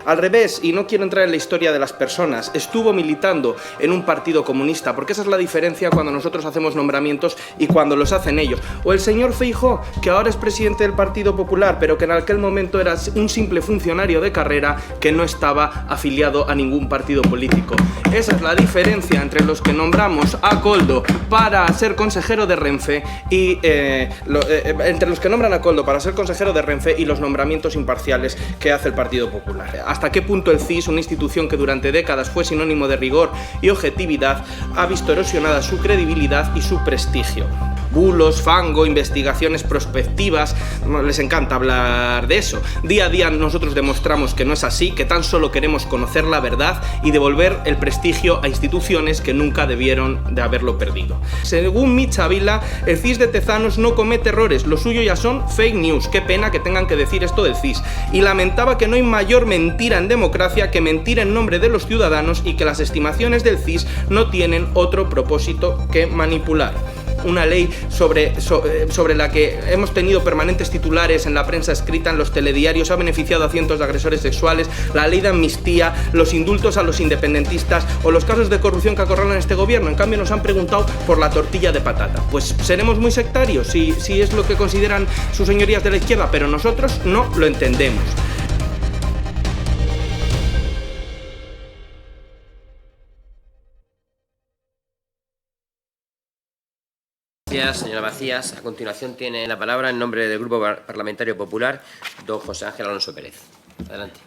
Al revés, y no quiero entrar en la historia de las personas, estuvo militando en un partido comunista, porque esa es la diferencia cuando nosotros hacemos nombramientos y cuando los hacen ellos. O el señor Feijóo, que ahora es presidente del Partido Popular, pero que en aquel momento era un simple funcionario de carrera que no estaba afiliado a ningún partido político. Esa es la diferencia entre los que nombramos a Koldo para ser consejero de Renfe y entre los que nombran a Koldo para ser consejero de Renfe y los nombramientos imparciales que hace el Partido Popular. Hasta qué punto el CIS, una institución que durante décadas fue sinónimo de rigor y objetividad, ha visto erosionada su credibilidad y su prestigio. Bulos, fango, investigaciones prospectivas, les encanta hablar de eso. Día a día nosotros demostramos que no es así, que tan solo queremos conocer la verdad y devolver el prestigio a instituciones que nunca debieron de haberlo perdido. Según Mitch Ávila, el CIS de Tezanos no comete errores, lo suyo ya son fake news. Qué pena que tengan que decir esto del CIS. Y lamentaba que no hay mayor mentira en democracia que mentir en nombre de los ciudadanos y que las estimaciones del CIS no tienen otro propósito que manipular. Una ley sobre la que hemos tenido permanentes titulares en la prensa escrita, en los telediarios, ha beneficiado a cientos de agresores sexuales, la ley de amnistía, los indultos a los independentistas o los casos de corrupción que acorralan este gobierno. En cambio nos han preguntado por la tortilla de patata. Pues seremos muy sectarios si es lo que consideran sus señorías de la izquierda, pero nosotros no lo entendemos. Gracias, señora Macías. A continuación tiene la palabra en nombre del Grupo Parlamentario Popular, don José Ángel Alonso Pérez. Adelante.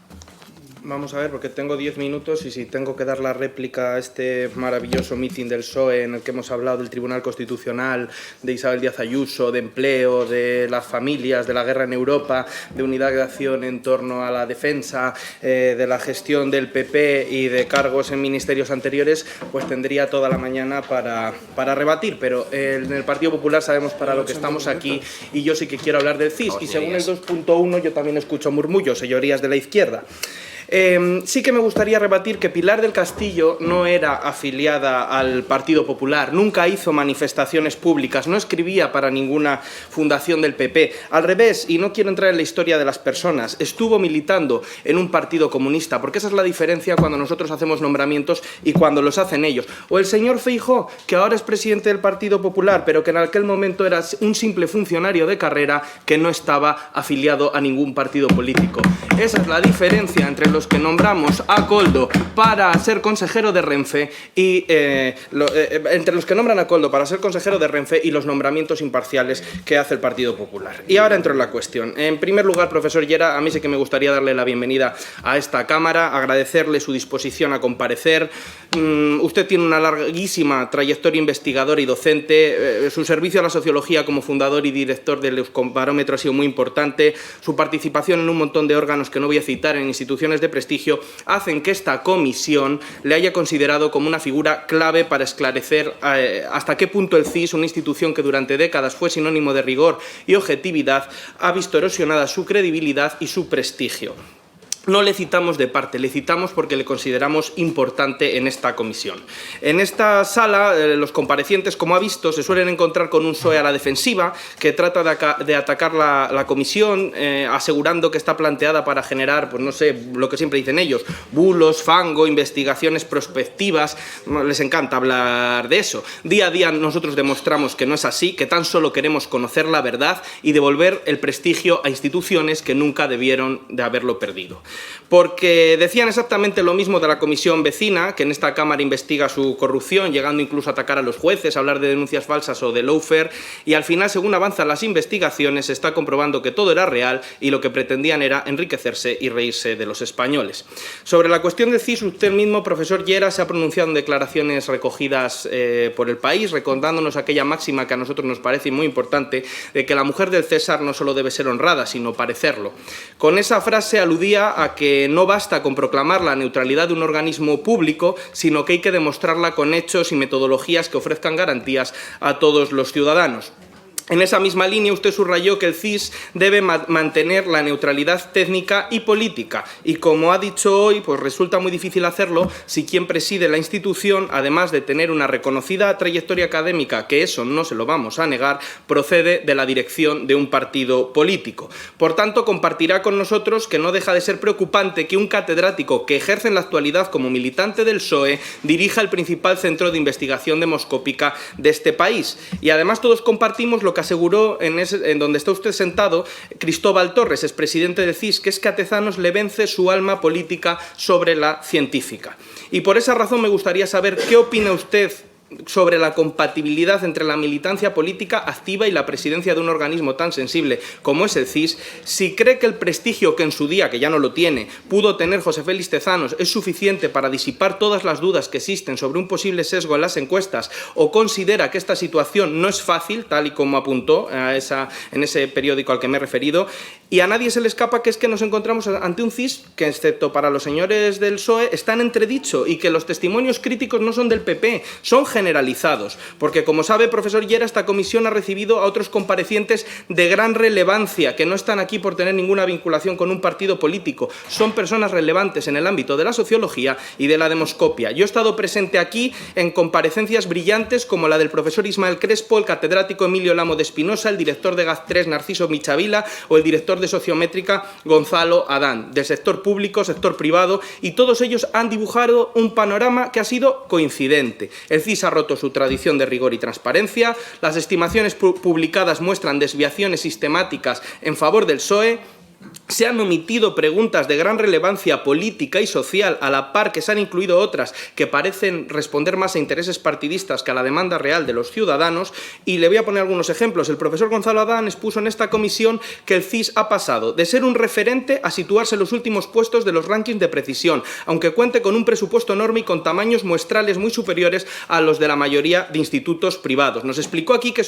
Vamos a ver, porque tengo 10 minutos y si tengo que dar la réplica a este maravilloso mitin del PSOE en el que hemos hablado del Tribunal Constitucional, de Isabel Díaz Ayuso, de empleo, de las familias, de la guerra en Europa, de unidad de acción en torno a la defensa, de la gestión del PP y de cargos en ministerios anteriores, pues tendría toda la mañana para rebatir, pero en el Partido Popular sabemos para lo que estamos aquí y yo sí que quiero hablar del CIS y según el 2.1 yo también escucho murmullos, señorías de la izquierda. Sí que me gustaría rebatir que Pilar del Castillo no era afiliada al Partido Popular, nunca hizo manifestaciones públicas, no escribía para ninguna fundación del PP. Al revés, y no quiero entrar en la historia de las personas, estuvo militando en un partido comunista, porque esa es la diferencia cuando nosotros hacemos nombramientos y cuando los hacen ellos. O el señor Feijóo, que ahora es presidente del Partido Popular, pero que en aquel momento era un simple funcionario de carrera que no estaba afiliado a ningún partido político. Esa es la diferencia entre los que nombramos a Koldo para ser consejero de Renfe y entre los que nombran a Koldo para ser consejero de Renfe y los nombramientos imparciales que hace el Partido Popular. Y ahora entro en la cuestión. En primer lugar, profesor Llera, a mí sí que me gustaría darle la bienvenida a esta Cámara, agradecerle su disposición a comparecer. Usted tiene una larguísima trayectoria investigadora y docente, su servicio a la sociología como fundador y director del Euskobarómetro ha sido muy importante, su participación en un montón de órganos que no voy a citar en instituciones de prestigio, hacen que esta comisión le haya considerado como una figura clave para esclarecer hasta qué punto el CIS, una institución que durante décadas fue sinónimo de rigor y objetividad, ha visto erosionada su credibilidad y su prestigio. No le citamos de parte, le citamos porque le consideramos importante en esta comisión. En esta sala, los comparecientes, como ha visto, se suelen encontrar con un PSOE a la defensiva que trata de atacar la comisión, asegurando que está planteada para generar, pues no sé, lo que siempre dicen ellos, bulos, fango, investigaciones prospectivas, les encanta hablar de eso. Día a día nosotros demostramos que no es así, que tan solo queremos conocer la verdad y devolver el prestigio a instituciones que nunca debieron de haberlo perdido. Porque decían exactamente lo mismo de la comisión vecina, que en esta Cámara investiga su corrupción, llegando incluso a atacar a los jueces, a hablar de denuncias falsas o de lawfare, y al final, según avanzan las investigaciones, se está comprobando que todo era real y lo que pretendían era enriquecerse y reírse de los españoles. Sobre la cuestión del CIS, usted mismo, profesor Llera, se ha pronunciado en declaraciones recogidas por El País, recordándonos aquella máxima que a nosotros nos parece muy importante, de que la mujer del César no solo debe ser honrada, sino parecerlo. Con esa frase aludía a que no basta con proclamar la neutralidad de un organismo público, sino que hay que demostrarla con hechos y metodologías que ofrezcan garantías a todos los ciudadanos. En esa misma línea usted subrayó que el CIS debe mantener la neutralidad técnica y política y, como ha dicho hoy, pues resulta muy difícil hacerlo si quien preside la institución, además de tener una reconocida trayectoria académica, que eso no se lo vamos a negar, procede de la dirección de un partido político. Por tanto, compartirá con nosotros que no deja de ser preocupante que un catedrático que ejerce en la actualidad como militante del PSOE dirija el principal centro de investigación demoscópica de este país. Y además todos compartimos lo que aseguró en donde está usted sentado Cristóbal Torres, expresidente del CIS, que es que a Tezanos le vence su alma política sobre la científica. Y por esa razón me gustaría saber qué opina usted sobre la compatibilidad entre la militancia política activa y la presidencia de un organismo tan sensible como es el CIS, si cree que el prestigio que en su día, que ya no lo tiene, pudo tener José Félix Tezanos es suficiente para disipar todas las dudas que existen sobre un posible sesgo en las encuestas, o considera que esta situación no es fácil, tal y como apuntó en ese periódico al que me he referido, y a nadie se le escapa que es que nos encontramos ante un CIS que, excepto para los señores del PSOE, está en entredicho y que los testimonios críticos no son del PP, son generalizados, porque, como sabe, profesor Llera, esta comisión ha recibido a otros comparecientes de gran relevancia, que no están aquí por tener ninguna vinculación con un partido político, son personas relevantes en el ámbito de la sociología y de la demoscopia. Yo he estado presente aquí en comparecencias brillantes como la del profesor Ismael Crespo, el catedrático Emilio Lamo de Espinosa, el director de GAZ3 Narciso Michavila o el director de Sociométrica Gonzalo Adán, del sector público, sector privado, y todos ellos han dibujado un panorama que ha sido coincidente. El CIS ha roto su tradición de rigor y transparencia, las estimaciones publicadas muestran desviaciones sistemáticas en favor del PSOE, se han omitido preguntas de gran relevancia política y social, a la par que se han incluido otras que parecen responder más a intereses partidistas que a la demanda real de los ciudadanos, y le voy a poner algunos ejemplos. El profesor Gonzalo Adán expuso en esta comisión que el CIS ha pasado de ser un referente a situarse en los últimos puestos de los rankings de precisión, aunque cuente con un presupuesto enorme y con tamaños muestrales muy superiores a los de la mayoría de institutos privados. Nos explicó aquí que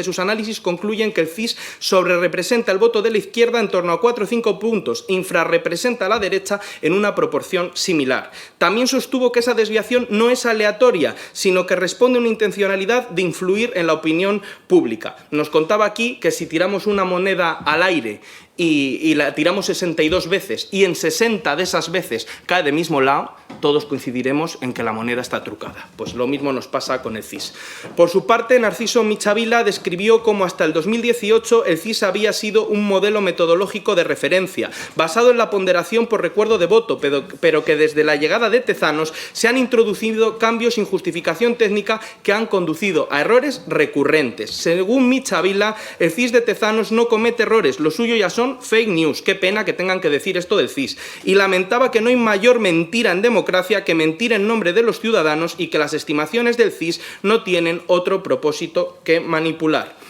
sus análisis concluyen que el CIS sobrerepresenta el voto de la izquierda en torno a 4 o 5 puntos, infrarrepresenta a la derecha en una proporción similar. También sostuvo que esa desviación no es aleatoria, sino que responde a una intencionalidad de influir en la opinión pública. Nos contaba aquí que si tiramos una moneda al aire y la tiramos 62 veces y en 60 de esas veces cae del mismo lado, todos coincidiremos en que la moneda está trucada. Pues lo mismo nos pasa con el CIS. Por su parte, Narciso Michavila describió cómo hasta el 2018 el CIS había sido un modelo metodológico de referencia, basado en la ponderación por recuerdo de voto, pero que desde la llegada de Tezanos se han introducido cambios sin justificación técnica que han conducido a errores recurrentes. Según Michavila, el CIS de Tezanos no comete errores, lo suyo ya son fake news. Qué pena que tengan que decir esto del CIS. Y lamentaba que no hay mayor mentira en democracia que mentir en nombre de los ciudadanos y que las estimaciones del CIS no tienen otro propósito que manipular.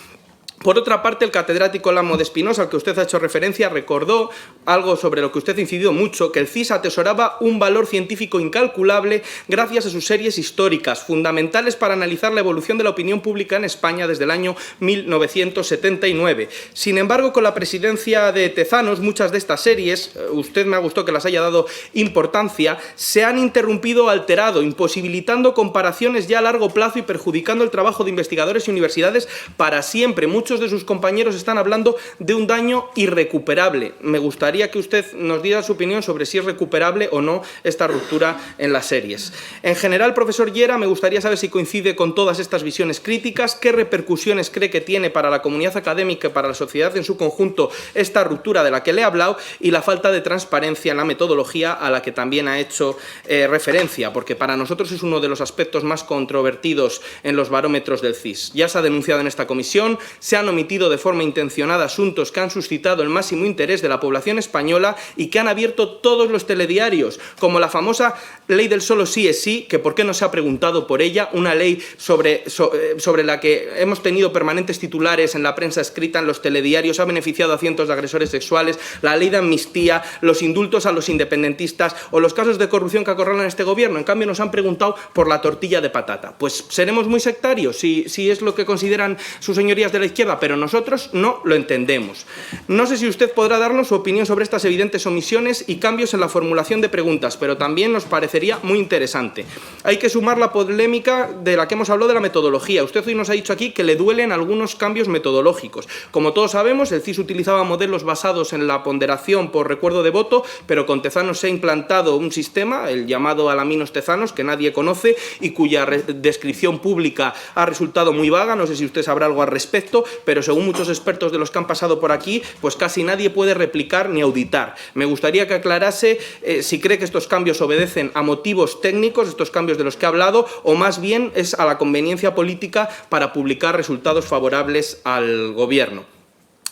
Por otra parte, el catedrático Lamo de Espinosa, al que usted ha hecho referencia, recordó algo sobre lo que usted ha incidido mucho, que el CIS atesoraba un valor científico incalculable gracias a sus series históricas, fundamentales para analizar la evolución de la opinión pública en España desde el año 1979. Sin embargo, con la presidencia de Tezanos, muchas de estas series, usted me ha gustado que las haya dado importancia, se han interrumpido o alterado, imposibilitando comparaciones ya a largo plazo y perjudicando el trabajo de investigadores y universidades para siempre. Muchos de sus compañeros están hablando de un daño irrecuperable. Me gustaría que usted nos diera su opinión sobre si es recuperable o no esta ruptura en las series. En general, profesor Llera, me gustaría saber si coincide con todas estas visiones críticas, qué repercusiones cree que tiene para la comunidad académica y para la sociedad en su conjunto esta ruptura de la que le he hablado y la falta de transparencia en la metodología a la que también ha hecho referencia, porque para nosotros es uno de los aspectos más controvertidos en los barómetros del CIS. Ya se ha denunciado en esta comisión, se han omitido de forma intencionada asuntos que han suscitado el máximo interés de la población española y que han abierto todos los telediarios, como la famosa ley del solo sí es sí, que por qué no se ha preguntado por ella, una ley sobre la que hemos tenido permanentes titulares en la prensa escrita, en los telediarios, ha beneficiado a cientos de agresores sexuales, la ley de amnistía, los indultos a los independentistas o los casos de corrupción que acorralan a este gobierno. En cambio, nos han preguntado por la tortilla de patata. Pues seremos muy sectarios si es lo que consideran sus señorías de la izquierda. juega, pero nosotros no lo entendemos. No sé si usted podrá darnos su opinión sobre estas evidentes omisiones y cambios en la formulación de preguntas, pero también nos parecería muy interesante. Hay que sumar la polémica de la que hemos hablado de la metodología. Usted hoy nos ha dicho aquí que le duelen algunos cambios metodológicos. Como todos sabemos, el CIS utilizaba modelos basados en la ponderación por recuerdo de voto, pero con Tezanos se ha implantado un sistema, el llamado Alaminos Tezanos, que nadie conoce y cuya descripción pública ha resultado muy vaga. No sé si usted sabrá algo al respecto, pero según muchos expertos de los que han pasado por aquí, pues casi nadie puede replicar ni auditar. Me gustaría que aclarase si cree que estos cambios obedecen a motivos técnicos, estos cambios de los que ha hablado, o más bien es a la conveniencia política para publicar resultados favorables al Gobierno.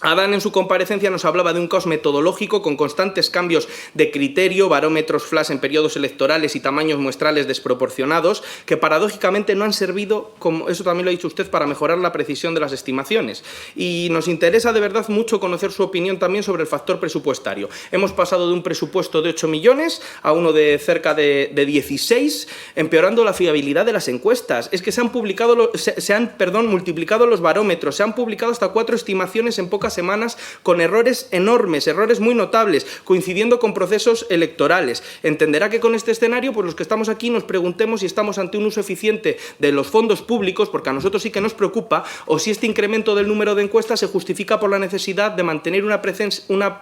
Adán en su comparecencia nos hablaba de un caos metodológico con constantes cambios de criterio, barómetros flash en periodos electorales y tamaños muestrales desproporcionados que paradójicamente no han servido, como eso también lo ha dicho usted, para mejorar la precisión de las estimaciones. Y nos interesa de verdad mucho conocer su opinión también sobre el factor presupuestario. Hemos pasado de un presupuesto de 8 millones a uno de cerca de 16, empeorando la fiabilidad de las encuestas. Es que se han multiplicado los barómetros, se han publicado hasta 4 estimaciones en pocas semanas con errores enormes, errores muy notables, coincidiendo con procesos electorales. Entenderá que con este escenario, pues los que estamos aquí nos preguntemos si estamos ante un uso eficiente de los fondos públicos, porque a nosotros sí que nos preocupa, o si este incremento del número de encuestas se justifica por la necesidad de mantener una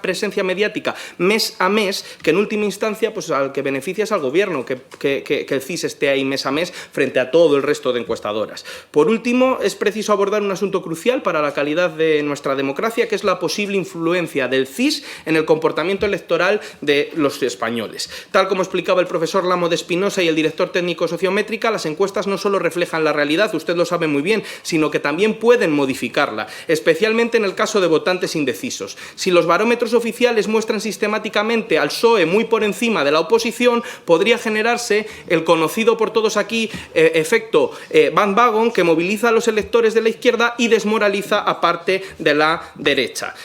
presencia mediática mes a mes, que en última instancia pues al que beneficia es al Gobierno, que el CIS esté ahí mes a mes frente a todo el resto de encuestadoras. Por último, es preciso abordar un asunto crucial para la calidad de nuestra democracia, que es la posible influencia del CIS en el comportamiento electoral de los españoles. Tal como explicaba el profesor Lamo de Espinosa y el director técnico Sociométrica, las encuestas no solo reflejan la realidad, usted lo sabe muy bien, sino que también pueden modificarla, especialmente en el caso de votantes indecisos. Si los barómetros oficiales muestran sistemáticamente al PSOE muy por encima de la oposición, podría generarse el conocido por todos aquí efecto bandwagon, que moviliza a los electores de la izquierda y desmoraliza a parte de la derecha.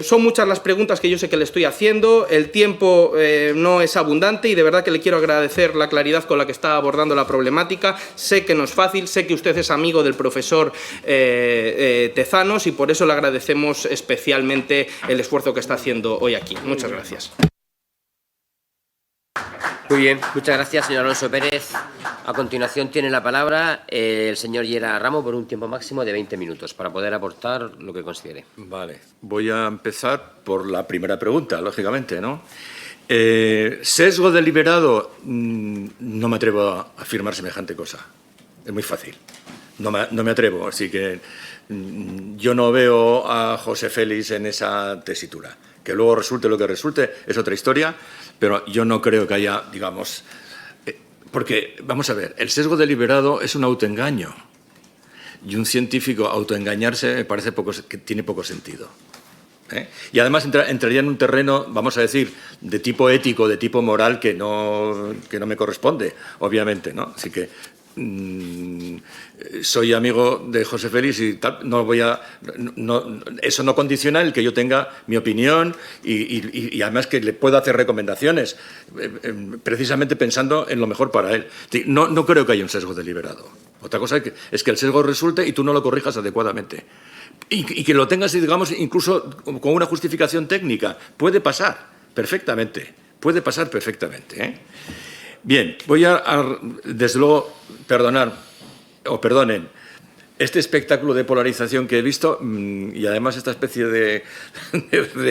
Son muchas las preguntas que yo sé que le estoy haciendo, el tiempo no es abundante y de verdad que le quiero agradecer la claridad con la que está abordando la problemática. Sé que no es fácil, sé que usted es amigo del profesor Tezanos y por eso le agradecemos especialmente el esfuerzo que está haciendo hoy aquí. Muchas gracias. Muy bien, muchas gracias, señor Alonso Pérez. A continuación tiene la palabra el señor Llera Ramos por un tiempo máximo de 20 minutos para poder aportar lo que considere. Vale, voy a empezar por la primera pregunta, lógicamente, ¿no? Sesgo deliberado, no me atrevo a afirmar semejante cosa. Es muy fácil. No me atrevo, así que yo no veo a José Félix en esa tesitura. Que luego resulte lo que resulte es otra historia, pero yo no creo que haya, digamos... porque, vamos a ver, el sesgo deliberado es un autoengaño. Y un científico autoengañarse me parece que tiene poco sentido. Y además entraría en un terreno, vamos a decir, de tipo ético, de tipo moral, que no me corresponde, obviamente, ¿no? Así que soy amigo de José Félix y tal, eso no condiciona el que yo tenga mi opinión y además que le pueda hacer recomendaciones, precisamente pensando en lo mejor para él. No creo que haya un sesgo deliberado. Otra cosa es que el sesgo resulte y tú no lo corrijas adecuadamente. Y que lo tengas, digamos, incluso con una justificación técnica. Puede pasar perfectamente. Puede pasar perfectamente, ¿eh? Bien, voy desde luego, perdonen, este espectáculo de polarización que he visto y además esta especie de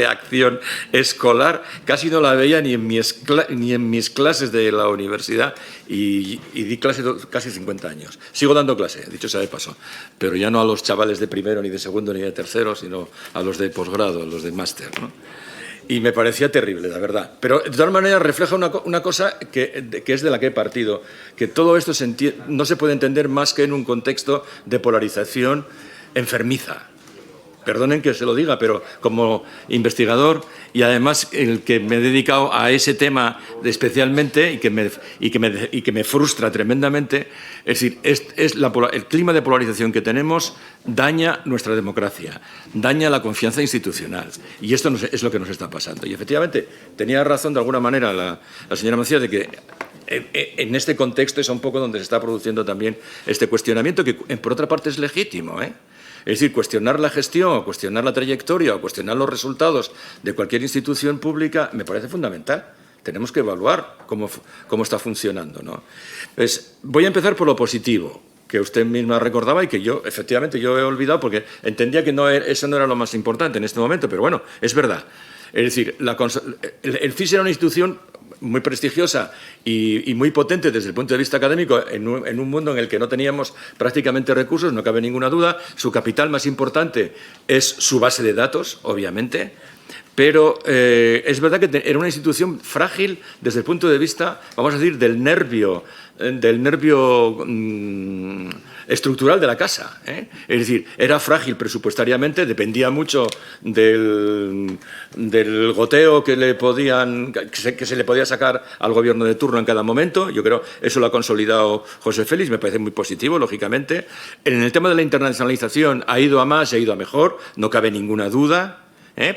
acción escolar casi no la veía ni en mis clases de la universidad y di clase casi 50 años. Sigo dando clase, dicho sea de paso, pero ya no a los chavales de primero, ni de segundo, ni de tercero, sino a los de posgrado, a los de máster, ¿no? Y me parecía terrible, la verdad. Pero, de todas maneras, refleja una cosa que es de la que he partido, que todo esto no se puede entender más que en un contexto de polarización enfermiza. Perdonen que se lo diga, pero como investigador y además el que me he dedicado a ese tema especialmente y que me frustra tremendamente, es decir, el clima de polarización que tenemos daña nuestra democracia, daña la confianza institucional y esto es lo que nos está pasando. Y efectivamente tenía razón de alguna manera la señora Macías de que en este contexto es un poco donde se está produciendo también este cuestionamiento que por otra parte es legítimo, ¿eh? Es decir, cuestionar la gestión, o cuestionar la trayectoria, o cuestionar los resultados de cualquier institución pública me parece fundamental. Tenemos que evaluar cómo está funcionando, ¿no? Pues voy a empezar por lo positivo, que usted misma recordaba y que yo, efectivamente, yo he olvidado porque entendía que eso no era lo más importante en este momento, pero bueno, es verdad. Es decir, el CIS era una institución muy prestigiosa y muy potente desde el punto de vista académico en un mundo en el que no teníamos prácticamente recursos, no cabe ninguna duda. Su capital más importante es su base de datos, obviamente, pero es verdad que era una institución frágil desde el punto de vista, vamos a decir, del nervio estructural de la casa, ¿eh? Es decir, era frágil presupuestariamente, dependía mucho del goteo que se le podía sacar al gobierno de turno en cada momento. Yo creo que eso lo ha consolidado José Félix, me parece muy positivo, lógicamente. En el tema de la internacionalización ha ido a más, ha ido a mejor, no cabe ninguna duda.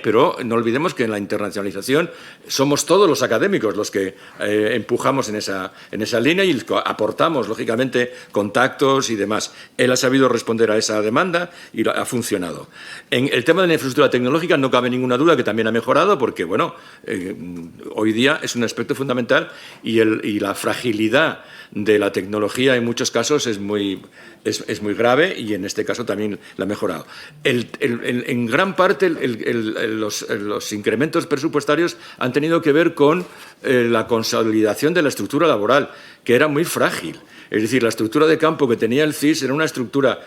Pero no olvidemos que en la internacionalización somos todos los académicos los que empujamos en esa línea y aportamos, lógicamente, contactos y demás. Él ha sabido responder a esa demanda y ha funcionado. En el tema de la infraestructura tecnológica no cabe ninguna duda que también ha mejorado porque, bueno, hoy día es un aspecto fundamental y la fragilidad de la tecnología en muchos casos es muy grave y en este caso también la ha mejorado. En gran parte los incrementos presupuestarios han tenido que ver con la consolidación de la estructura laboral, que era muy frágil. Es decir, la estructura de campo que tenía el CIS era una estructura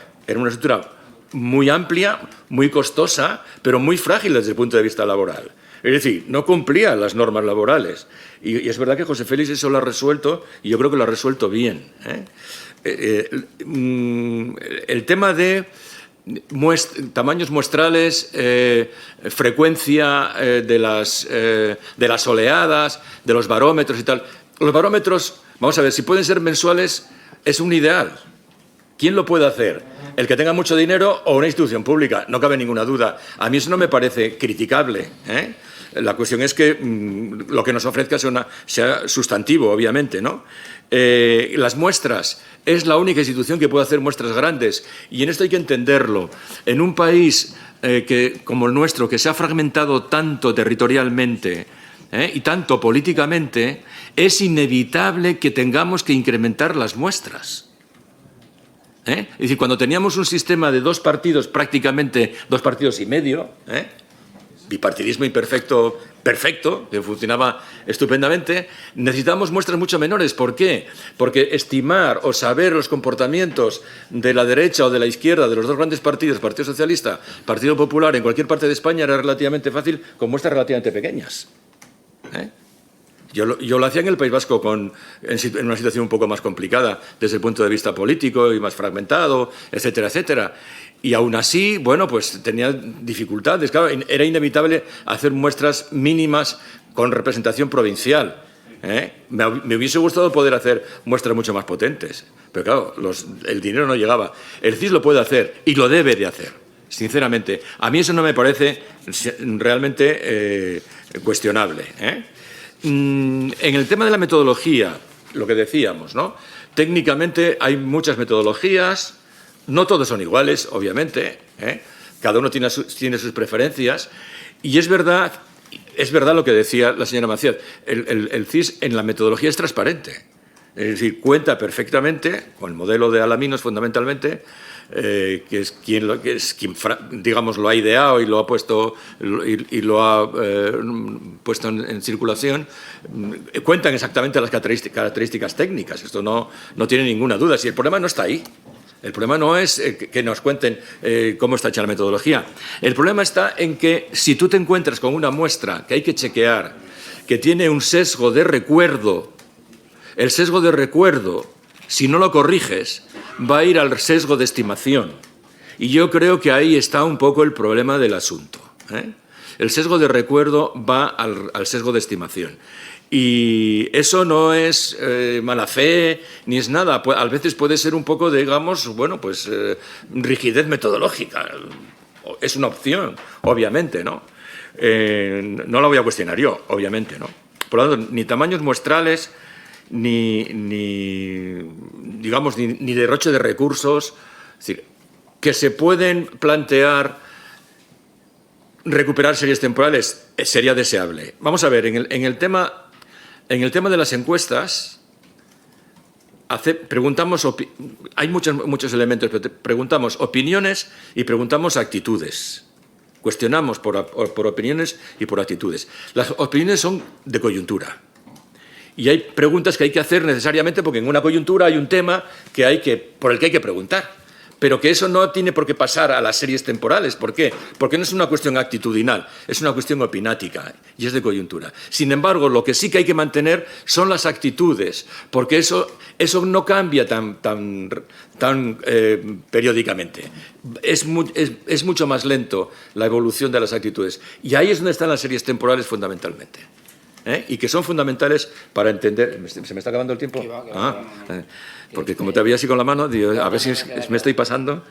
muy amplia, muy costosa, pero muy frágil desde el punto de vista laboral. Es decir, no cumplía las normas laborales. Y es verdad que José Félix eso lo ha resuelto y yo creo que lo ha resuelto bien, el tema de tamaños muestrales, frecuencia de las oleadas, de los barómetros y tal. Los barómetros, vamos a ver, si pueden ser mensuales, es un ideal. ¿Quién lo puede hacer? El que tenga mucho dinero o una institución pública, no cabe ninguna duda. A mí eso no me parece criticable, La cuestión es que lo que nos ofrezca sea sustantivo, obviamente, ¿no? Las muestras, es la única institución que puede hacer muestras grandes y en esto hay que entenderlo. En un país como el nuestro, que se ha fragmentado tanto territorialmente y tanto políticamente, es inevitable que tengamos que incrementar las muestras. Es decir, cuando teníamos un sistema de dos partidos, prácticamente 2 partidos y medio, bipartidismo imperfecto, perfecto, que funcionaba estupendamente, necesitamos muestras mucho menores. ¿Por qué? Porque estimar o saber los comportamientos de la derecha o de la izquierda de los dos grandes partidos, Partido Socialista, Partido Popular, en cualquier parte de España era relativamente fácil con muestras relativamente pequeñas. Yo lo hacía en el País Vasco en una situación un poco más complicada desde el punto de vista político y más fragmentado, etcétera, etcétera. Y aún así, bueno, pues tenía dificultades. Claro, era inevitable hacer muestras mínimas con representación provincial. Me hubiese gustado poder hacer muestras mucho más potentes. Pero claro, el dinero no llegaba. El CIS lo puede hacer y lo debe de hacer, sinceramente. A mí eso no me parece realmente cuestionable. En el tema de la metodología, lo que decíamos, ¿no? Técnicamente hay muchas metodologías, no todas son iguales, obviamente, cada uno tiene sus preferencias, y es verdad lo que decía la señora Macías, el CIS en la metodología es transparente, es decir, cuenta perfectamente con el modelo de Alaminos fundamentalmente, que es quien digamos lo ha ideado y lo ha puesto puesto en circulación. Cuentan exactamente las características técnicas, esto no tiene ninguna duda. Si el problema no está ahí, el problema no es que nos cuenten cómo está hecha la metodología, el problema está en que si tú te encuentras con una muestra que hay que chequear, que tiene un sesgo de recuerdo, el sesgo de recuerdo, si no lo corriges, va a ir al sesgo de estimación. Y yo creo que ahí está un poco el problema del asunto. El sesgo de recuerdo va al sesgo de estimación. Y eso no es mala fe ni es nada. A veces puede ser un poco, digamos, bueno, pues rigidez metodológica. Es una opción, obviamente, ¿no? No la voy a cuestionar yo, obviamente, ¿no? Por lo tanto, ni tamaños muestrales, ni derroche de recursos. Es decir, que se pueden plantear recuperar series temporales, sería deseable. Vamos a ver, en el tema de las encuestas, hay muchos elementos, pero preguntamos opiniones y preguntamos actitudes. Cuestionamos por opiniones y por actitudes. Las opiniones son de coyuntura. Y hay preguntas que hay que hacer necesariamente porque en una coyuntura hay un tema por el que hay que preguntar. Pero que eso no tiene por qué pasar a las series temporales. ¿Por qué? Porque no es una cuestión actitudinal, es una cuestión opinática y es de coyuntura. Sin embargo, lo que sí que hay que mantener son las actitudes, porque eso no cambia tan periódicamente. Es mucho más lento la evolución de las actitudes. Y ahí es donde están las series temporales fundamentalmente. Y que son fundamentales para entender... ¿Se me está acabando el tiempo? Porque como te había así con la mano, digo, a ver si me estoy pasando,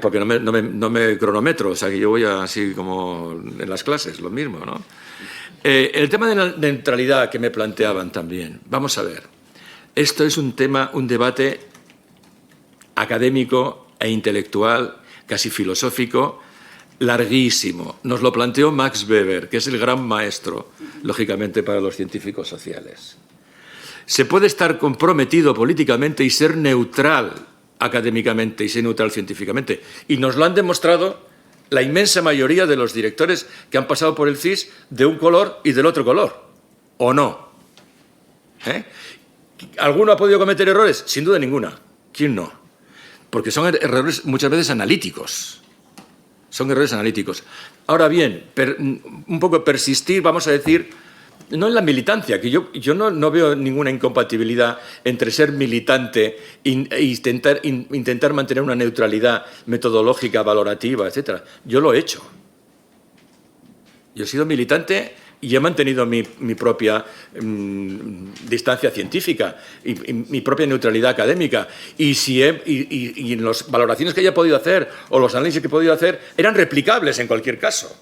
porque no me cronometro, o sea que yo voy así como en las clases, lo mismo, ¿no? El tema de la neutralidad que me planteaban también, vamos a ver, esto es un debate académico e intelectual, casi filosófico, larguísimo. Nos lo planteó Max Weber, que es el gran maestro, lógicamente, para los científicos sociales. Se puede estar comprometido políticamente y ser neutral académicamente y ser neutral científicamente. Y nos lo han demostrado la inmensa mayoría de los directores que han pasado por el CSIS de un color y del otro color. ¿O no? ¿Alguno ha podido cometer errores? Sin duda ninguna. ¿Quién no? Porque son errores muchas veces analíticos. Son errores analíticos. Ahora bien, un poco persistir, vamos a decir, no en la militancia, que yo no veo ninguna incompatibilidad entre ser militante e intentar mantener una neutralidad metodológica, valorativa, etc. Yo lo he hecho. Yo he sido militante y he mantenido mi propia distancia científica y mi propia neutralidad académica. Y en las valoraciones que haya podido hacer o los análisis que he podido hacer eran replicables en cualquier caso.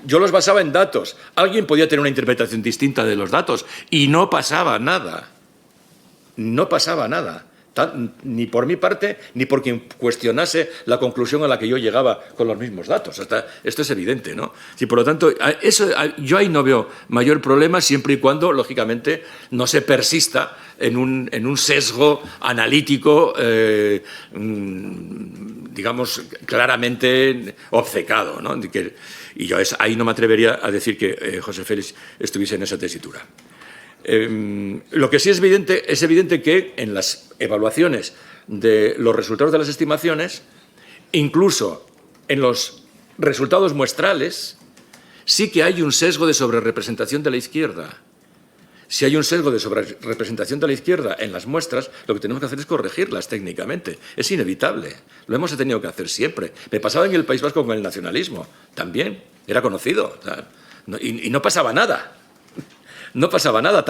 Yo los basaba en datos. Alguien podía tener una interpretación distinta de los datos y no pasaba nada. No pasaba nada. Ni por mi parte, ni por quien cuestionase la conclusión a la que yo llegaba con los mismos datos. Esto es evidente, ¿no? Sí, por lo tanto, yo ahí no veo mayor problema siempre y cuando, lógicamente, no se persista en un sesgo analítico, digamos, claramente obcecado, ¿no? Y yo ahí no me atrevería a decir que José Félix estuviese en esa tesitura. Lo que sí es evidente que en las evaluaciones de los resultados de las estimaciones, incluso en los resultados muestrales, sí que hay un sesgo de sobrerrepresentación de la izquierda. Si hay un sesgo de sobrerrepresentación de la izquierda en las muestras, lo que tenemos que hacer es corregirlas técnicamente. Es inevitable. Lo hemos tenido que hacer siempre. Me pasaba en el País Vasco con el nacionalismo. También. Era conocido. O sea, y no pasaba nada. No pasaba nada,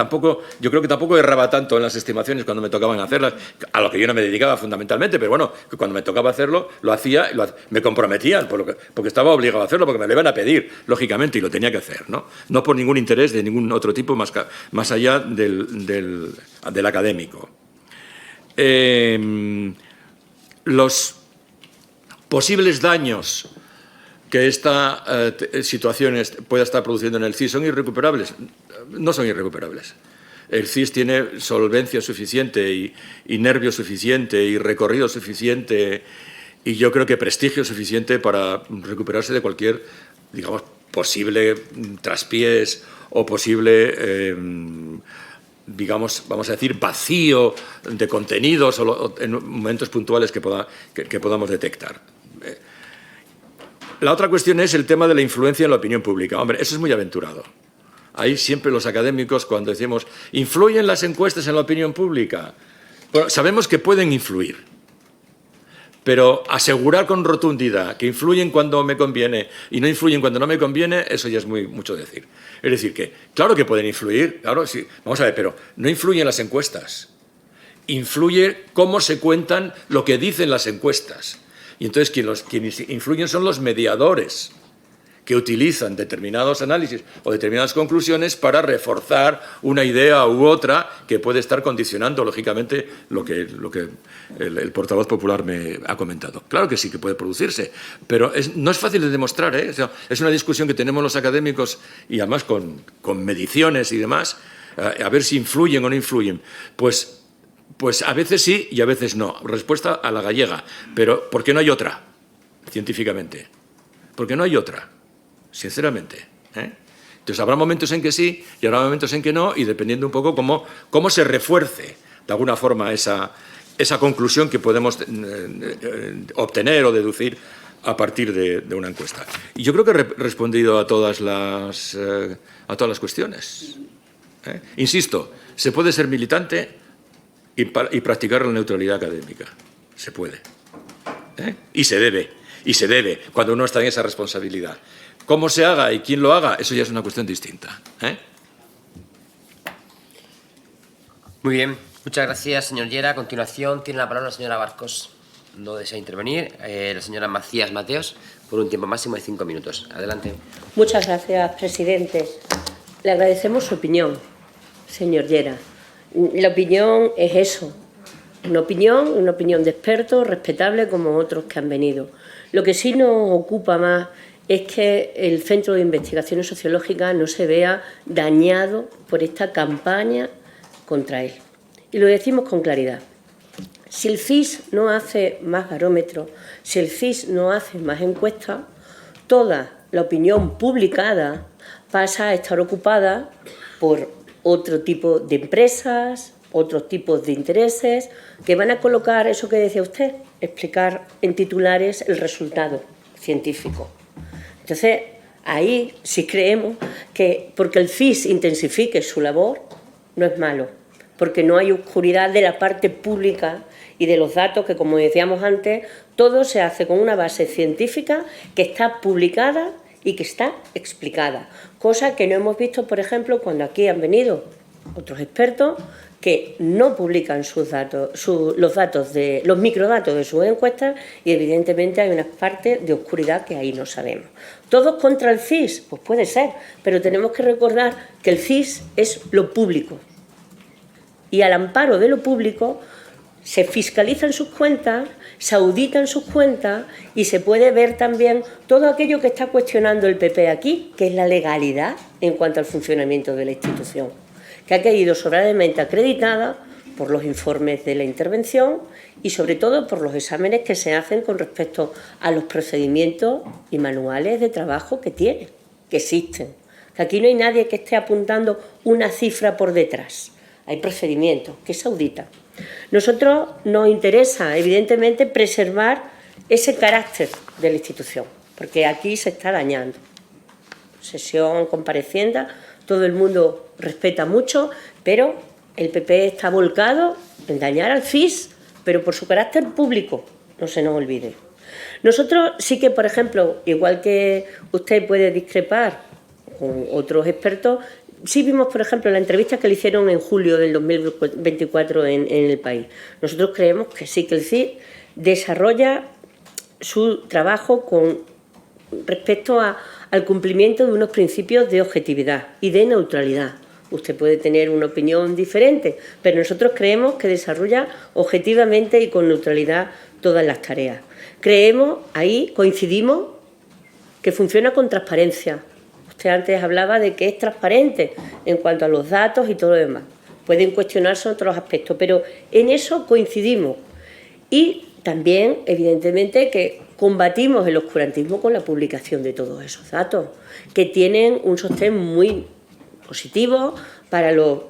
yo creo que tampoco erraba tanto en las estimaciones cuando me tocaban hacerlas, a lo que yo no me dedicaba fundamentalmente, pero bueno, que cuando me tocaba hacerlo, lo hacía, me comprometían, porque estaba obligado a hacerlo, porque me lo iban a pedir, lógicamente, y lo tenía que hacer, ¿no? No por ningún interés de ningún otro tipo más allá del académico. Los posibles daños que esta situación pueda estar produciendo en el CSIS son irrecuperables. No son irrecuperables. El CSIS tiene solvencia suficiente y nervio suficiente y recorrido suficiente y yo creo que prestigio suficiente para recuperarse de cualquier, digamos, posible traspiés o posible, digamos, vamos a decir, vacío de contenidos o en momentos puntuales que podamos detectar. La otra cuestión es el tema de la influencia en la opinión pública. Hombre, eso es muy aventurado. Ahí siempre los académicos, cuando decimos, ¿influyen las encuestas en la opinión pública? Bueno, sabemos que pueden influir, pero asegurar con rotundidad que influyen cuando me conviene y no influyen cuando no me conviene, eso ya es mucho decir. Es decir, que claro que pueden influir, claro, sí. Vamos a ver, pero no influyen las encuestas. Influye cómo se cuentan lo que dicen las encuestas. Y entonces quienes influyen son los mediadores que utilizan determinados análisis o determinadas conclusiones para reforzar una idea u otra que puede estar condicionando, lógicamente, lo que el portavoz popular me ha comentado. Claro que sí que puede producirse, pero no es fácil de demostrar, ¿eh? O sea, es una discusión que tenemos los académicos y además con mediciones y demás, a ver si influyen o no influyen. Pues a veces sí y a veces no. Respuesta a la gallega. Pero ¿por qué no hay otra, científicamente? ¿Por qué no hay otra? Sinceramente. Entonces habrá momentos en que sí y habrá momentos en que no, y dependiendo un poco cómo se refuerce de alguna forma esa conclusión que podemos obtener o deducir a partir de una encuesta. Y yo creo que he respondido a todas las cuestiones. Insisto, se puede ser militante y practicar la neutralidad académica. Se puede. Y se debe, cuando uno está en esa responsabilidad. Cómo se haga y quién lo haga, eso ya es una cuestión distinta. Muy bien, muchas gracias, señor Llera. A continuación tiene la palabra la señora Barcos. No desea intervenir. La señora Macías Mateos, por un tiempo máximo de 5 minutos. Adelante. Muchas gracias, presidente. Le agradecemos su opinión, señor Llera. La opinión es eso, una opinión de expertos, respetable como otros que han venido. Lo que sí nos ocupa más es que el Centro de Investigaciones Sociológicas no se vea dañado por esta campaña contra él. Y lo decimos con claridad. Si el CIS no hace más barómetros, si el CIS no hace más encuestas, toda la opinión publicada pasa a estar ocupada por otro tipo de empresas, otros tipos de intereses, que van a colocar eso que decía usted, explicar en titulares el resultado científico. Entonces, ahí sí creemos que porque el CIS intensifique su labor, no es malo, porque no hay oscuridad de la parte pública y de los datos que, como decíamos antes, todo se hace con una base científica que está publicada y que está explicada, cosa que no hemos visto, por ejemplo, cuando aquí han venido otros expertos que no publican sus datos, los microdatos de sus encuestas, y evidentemente hay una parte de oscuridad que ahí no sabemos. ¿Todos contra el CIS? Pues puede ser, pero tenemos que recordar que el CIS es lo público y al amparo de lo público se fiscalizan sus cuentas, se auditan sus cuentas y se puede ver también todo aquello que está cuestionando el PP aquí, que es la legalidad en cuanto al funcionamiento de la institución, que ha quedado sobradamente acreditada por los informes de la intervención y sobre todo por los exámenes que se hacen con respecto a los procedimientos y manuales de trabajo que tiene, que existen. Que aquí no hay nadie que esté apuntando una cifra por detrás. Hay procedimientos que se auditan. Nosotros nos interesa, evidentemente, preservar ese carácter de la institución, porque aquí se está dañando. Sesión, comparecienda, todo el mundo respeta mucho, pero el PP está volcado en dañar al CIS, pero por su carácter público, no se nos olvide. Nosotros sí que, por ejemplo, igual que usted puede discrepar con otros expertos, sí vimos, por ejemplo, la entrevista que le hicieron en julio del 2024 en El País. Nosotros creemos que sí, que el CIS desarrolla su trabajo con respecto al cumplimiento de unos principios de objetividad y de neutralidad. Usted puede tener una opinión diferente, pero nosotros creemos que desarrolla objetivamente y con neutralidad todas las tareas. Creemos, ahí coincidimos, que funciona con transparencia. Usted antes hablaba de que es transparente en cuanto a los datos y todo lo demás. Pueden cuestionarse otros aspectos, pero en eso coincidimos. Y también, evidentemente, que combatimos el oscurantismo con la publicación de todos esos datos, que tienen un sostén muy positivo para los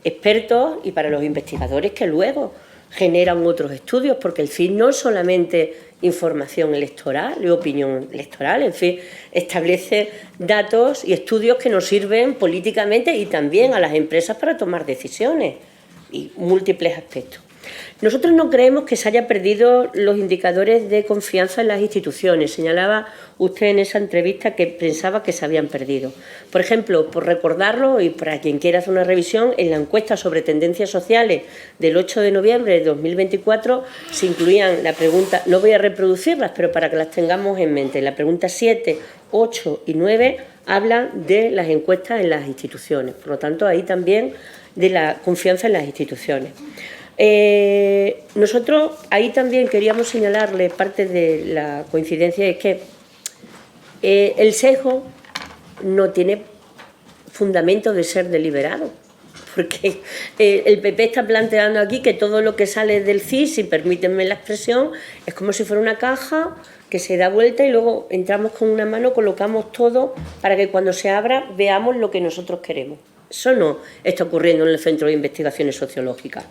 expertos y para los investigadores que luego generan otros estudios, porque el CIS no es solamente información electoral y opinión electoral, en fin, establece datos y estudios que nos sirven políticamente y también a las empresas para tomar decisiones y múltiples aspectos. Nosotros no creemos que se haya perdido los indicadores de confianza en las instituciones. Señalaba usted en esa entrevista que pensaba que se habían perdido. Por ejemplo, por recordarlo y para quien quiera hacer una revisión, en la encuesta sobre tendencias sociales del 8 de noviembre de 2024 se incluían la pregunta, no voy a reproducirlas, pero para que las tengamos en mente, la pregunta 7, 8 y 9 hablan de las encuestas en las instituciones. Por lo tanto, ahí también de la confianza en las instituciones. Nosotros ahí también queríamos señalarle parte de la coincidencia, es que el sesgo no tiene fundamento de ser deliberado, porque el PP está planteando aquí que todo lo que sale del CIS, si permítanme la expresión, es como si fuera una caja que se da vuelta y luego entramos con una mano, colocamos todo para que cuando se abra veamos lo que nosotros queremos. Eso no está ocurriendo en el Centro de Investigaciones Sociológicas.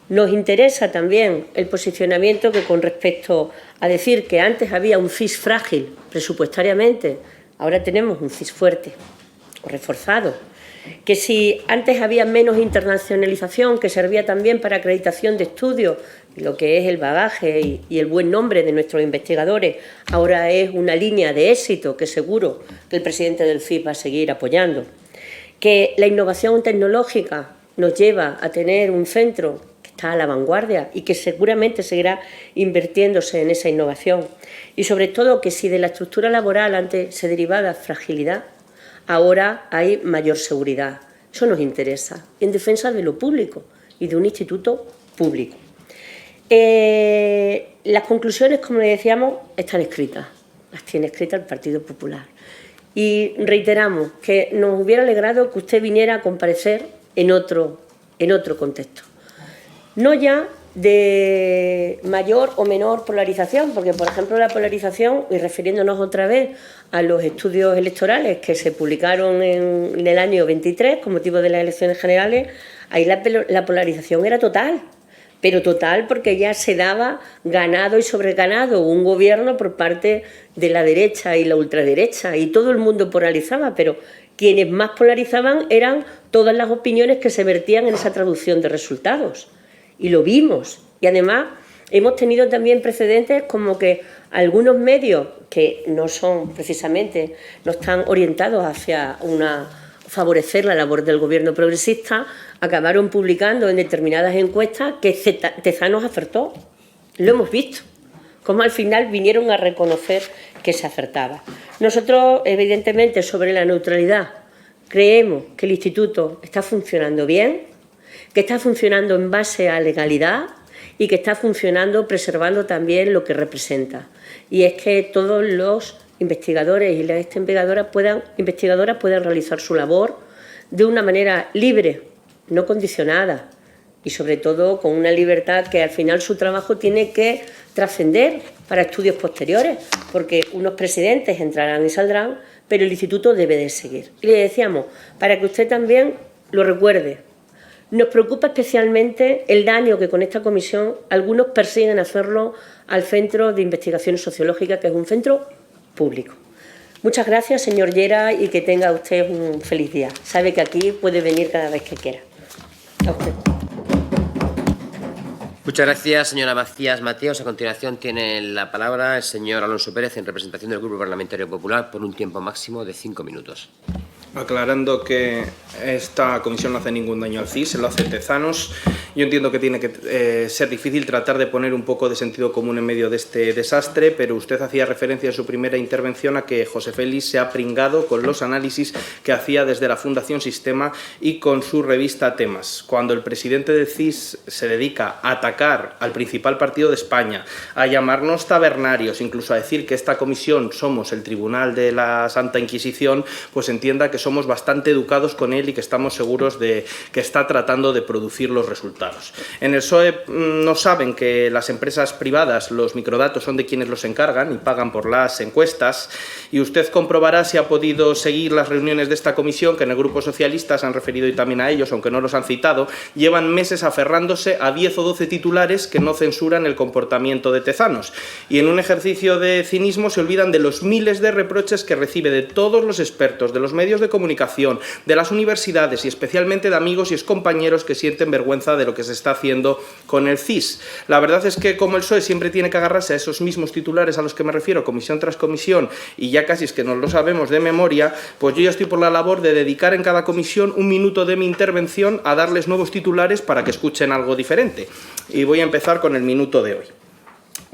Nos interesa también el posicionamiento que con respecto a decir que antes había un CIS frágil presupuestariamente, ahora tenemos un CIS fuerte o reforzado, que si antes había menos internacionalización que servía también para acreditación de estudios, lo que es el bagaje y el buen nombre de nuestros investigadores, ahora es una línea de éxito que seguro que el presidente del CIS va a seguir apoyando, que la innovación tecnológica nos lleva a tener un centro está a la vanguardia y que seguramente seguirá invirtiéndose en esa innovación. Y sobre todo que si de la estructura laboral antes se derivaba fragilidad, ahora hay mayor seguridad. Eso nos interesa, en defensa de lo público y de un instituto público. Las conclusiones, como le decíamos, están escritas, las tiene escritas el Partido Popular. Y reiteramos que nos hubiera alegrado que usted viniera a comparecer en otro contexto. No ya de mayor o menor polarización, porque, por ejemplo, la polarización, y refiriéndonos otra vez a los estudios electorales que se publicaron en el año 23 con motivo de las elecciones generales, ahí la polarización era total, pero total porque ya se daba ganado y sobreganado un gobierno por parte de la derecha y la ultraderecha, y todo el mundo polarizaba, pero quienes más polarizaban eran todas las opiniones que se vertían en esa traducción de resultados. Y lo vimos. Y además hemos tenido también precedentes como que algunos medios que no son precisamente, no están orientados hacia favorecer la labor del gobierno progresista, acabaron publicando en determinadas encuestas que Tezanos acertó. Lo hemos visto, como al final vinieron a reconocer que se acertaba. Nosotros, evidentemente, sobre la neutralidad, creemos que el instituto está funcionando bien, que está funcionando en base a legalidad y que está funcionando preservando también lo que representa. Y es que todos los investigadores y las investigadoras puedan realizar su labor de una manera libre, no condicionada, y sobre todo con una libertad que al final su trabajo tiene que trascender para estudios posteriores, porque unos presidentes entrarán y saldrán, pero el instituto debe de seguir. Y le decíamos, para que usted también lo recuerde, nos preocupa especialmente el daño que con esta comisión algunos persiguen hacerlo al Centro de Investigaciones Sociológicas, que es un centro público. Muchas gracias, señor Llera, y que tenga usted un feliz día. Sabe que aquí puede venir cada vez que quiera. A usted. Muchas gracias, señora Macías Mateos. A continuación tiene la palabra el señor Alonso Pérez en representación del Grupo Parlamentario Popular por un tiempo máximo de 5 minutos. Aclarando que esta comisión no hace ningún daño al CIS, se lo hace Tezanos. Yo entiendo que tiene que ser difícil tratar de poner un poco de sentido común en medio de este desastre, pero usted hacía referencia en su primera intervención a que José Félix se ha pringado con los análisis que hacía desde la Fundación Sistema y con su revista Temas. Cuando el presidente del CIS se dedica a atacar al principal partido de España, a llamarnos tabernarios, incluso a decir que esta comisión somos el Tribunal de la Santa Inquisición, pues entienda que somos bastante educados con él y que estamos seguros de que está tratando de producir los resultados. En el PSOE no saben que las empresas privadas, los microdatos, son de quienes los encargan y pagan por las encuestas, y usted comprobará si ha podido seguir las reuniones de esta comisión, que en el Grupo Socialista se han referido y también a ellos, aunque no los han citado, llevan meses aferrándose a 10 o 12 titulares que no censuran el comportamiento de Tezanos, y en un ejercicio de cinismo se olvidan de los miles de reproches que recibe de todos los expertos, de los medios de comunicación, de las universidades y especialmente de amigos y excompañeros que sienten vergüenza de lo que se está haciendo con el CIS. La verdad es que como el PSOE siempre tiene que agarrarse a esos mismos titulares a los que me refiero, comisión tras comisión, y ya casi es que nos lo sabemos de memoria, pues yo ya estoy por la labor de dedicar en cada comisión un minuto de mi intervención a darles nuevos titulares para que escuchen algo diferente. Y voy a empezar con el minuto de hoy.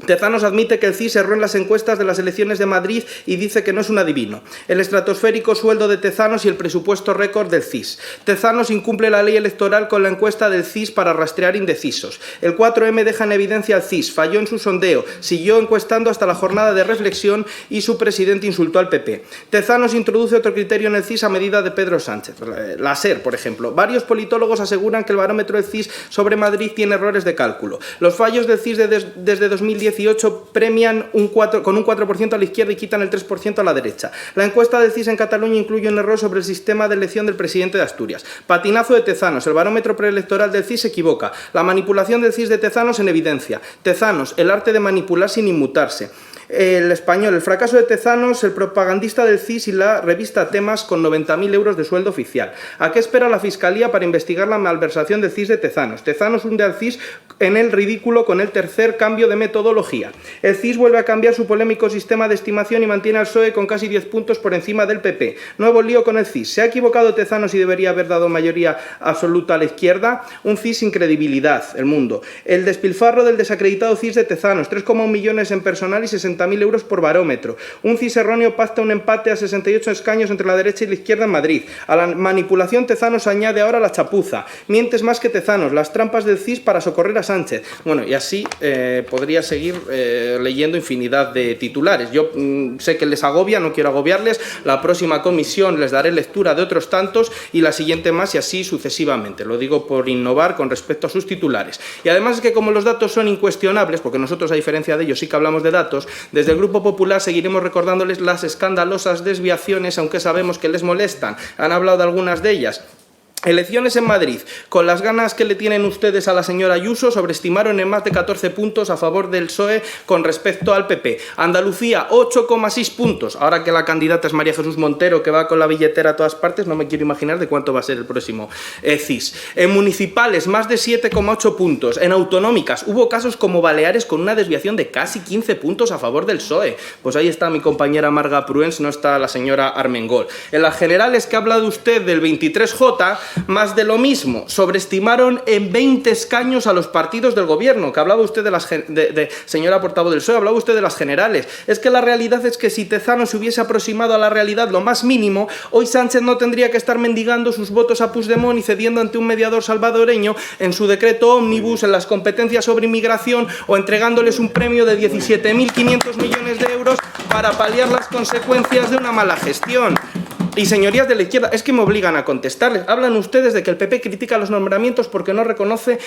Tezanos admite que el CIS erró en las encuestas de las elecciones de Madrid y dice que no es un adivino. El estratosférico sueldo de Tezanos y el presupuesto récord del CIS. Tezanos incumple la ley electoral con la encuesta del CIS para rastrear indecisos. El 4M deja en evidencia al CIS, falló en su sondeo, siguió encuestando hasta la jornada de reflexión y su presidente insultó al PP. Tezanos introduce otro criterio en el CIS a medida de Pedro Sánchez. La SER, por ejemplo. Varios politólogos aseguran que el barómetro del CIS sobre Madrid tiene errores de cálculo. Los fallos del CIS desde 2018 premian con un 4% a la izquierda y quitan el 3% a la derecha. La encuesta del CIS en Cataluña incluye un error sobre el sistema de elección del presidente de Asturias. Patinazo de Tezanos. El barómetro preelectoral del CIS se equivoca. La manipulación del CIS de Tezanos en evidencia. Tezanos, el arte de manipular sin inmutarse. El Español, el fracaso de Tezanos, el propagandista del CIS y la revista Temas con 90.000 euros de sueldo oficial. ¿A qué espera la Fiscalía para investigar la malversación del CIS de Tezanos? Tezanos hunde al CIS en el ridículo con el tercer cambio de metodología. El CIS vuelve a cambiar su polémico sistema de estimación y mantiene al PSOE con casi 10 puntos por encima del PP. Nuevo lío con el CIS. ¿Se ha equivocado Tezanos y debería haber dado mayoría absoluta a la izquierda? Un CIS sin credibilidad, El Mundo. El despilfarro del desacreditado CIS de Tezanos, 3,1 millones en personal y 60.000 euros por barómetro. Un CIS erróneo pacta un empate a 68 escaños entre la derecha y la izquierda en Madrid. A la manipulación Tezanos añade ahora la chapuza. Mientes más que Tezanos, las trampas del CIS para socorrer a Sánchez. Bueno, y así podría seguir leyendo infinidad de titulares. Yo sé que les agobia, no quiero agobiarles. La próxima comisión les daré lectura de otros tantos y la siguiente más y así sucesivamente. Lo digo por innovar con respecto a sus titulares. Y además es que como los datos son incuestionables, porque nosotros a diferencia de ellos sí que hablamos de datos, desde el Grupo Popular seguiremos recordándoles las escandalosas desviaciones, aunque sabemos que les molestan. Han hablado de algunas de ellas. Elecciones en Madrid. Con las ganas que le tienen ustedes a la señora Ayuso, sobreestimaron en más de 14 puntos a favor del PSOE con respecto al PP. Andalucía, 8,6 puntos. Ahora que la candidata es María Jesús Montero, que va con la billetera a todas partes, no me quiero imaginar de cuánto va a ser el próximo CIS. En municipales, más de 7,8 puntos. En autonómicas, hubo casos como Baleares con una desviación de casi 15 puntos a favor del PSOE. Pues ahí está mi compañera Marga Pruens, no está la señora Armengol. En las generales que ha hablado usted del 23J, más de lo mismo, sobreestimaron en 20 escaños a los partidos del gobierno, que hablaba usted de las señora portavoz del PSOE, hablaba usted de las generales. Es que la realidad es que si Tezanos se hubiese aproximado a la realidad lo más mínimo, hoy Sánchez no tendría que estar mendigando sus votos a Puigdemont y cediendo ante un mediador salvadoreño en su decreto ómnibus, en las competencias sobre inmigración o entregándoles un premio de 17.500 millones de euros para paliar las consecuencias de una mala gestión. Y señorías de la izquierda, es que me obligan a contestarles. Hablan ustedes de que el PP critica los nombramientos porque no reconoce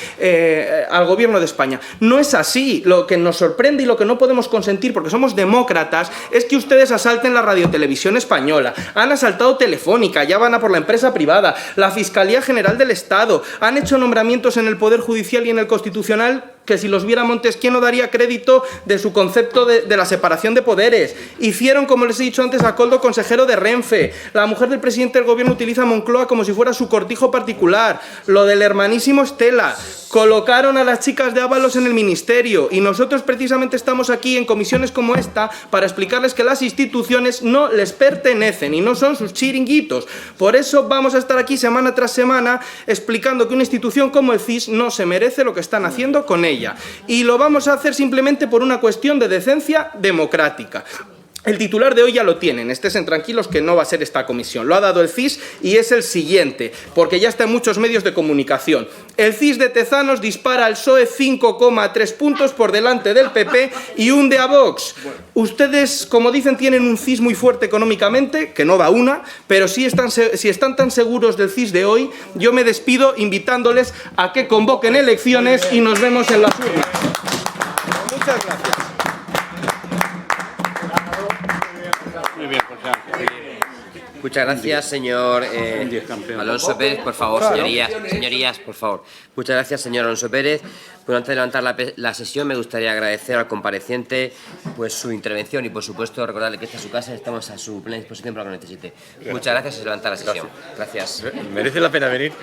al gobierno de España. No es así. Lo que nos sorprende y lo que no podemos consentir, porque somos demócratas, es que ustedes asalten la radiotelevisión española. Han asaltado Telefónica, ya van a por la empresa privada, la Fiscalía General del Estado. Han hecho nombramientos en el Poder Judicial y en el Constitucional que si los viera Montesquieu no daría crédito de su concepto de la separación de poderes. Hicieron, como les he dicho antes, a Koldo consejero de Renfe. La mujer del presidente del gobierno utiliza a Moncloa como si fuera su cortijo particular. Lo del hermanísimo Estela. Colocaron a las chicas de Ábalos en el ministerio. Y nosotros precisamente estamos aquí en comisiones como esta para explicarles que las instituciones no les pertenecen y no son sus chiringuitos. Por eso vamos a estar aquí semana tras semana explicando que una institución como el CIS no se merece lo que están haciendo con ella. Y lo vamos a hacer simplemente por una cuestión de decencia democrática. El titular de hoy ya lo tienen, estén tranquilos que no va a ser esta comisión. Lo ha dado el CIS y es el siguiente, porque ya está en muchos medios de comunicación. El CIS de Tezanos dispara al PSOE 5,3 puntos por delante del PP y hunde a Vox. Ustedes, como dicen, tienen un CIS muy fuerte económicamente, que no da una, pero si están tan seguros del CIS de hoy, yo me despido invitándoles a que convoquen elecciones y nos vemos en las urnas. Muchas gracias. Muchas gracias, señor Alonso Pérez. Por favor, señorías, por favor. Muchas gracias, señor Alonso Pérez. Bueno, antes de levantar la sesión, me gustaría agradecer al compareciente pues, su intervención y, por supuesto, recordarle que esta es su casa y estamos a su plena disposición para lo que necesite. Muchas gracias y se levanta la sesión. Gracias. Merece la pena venir.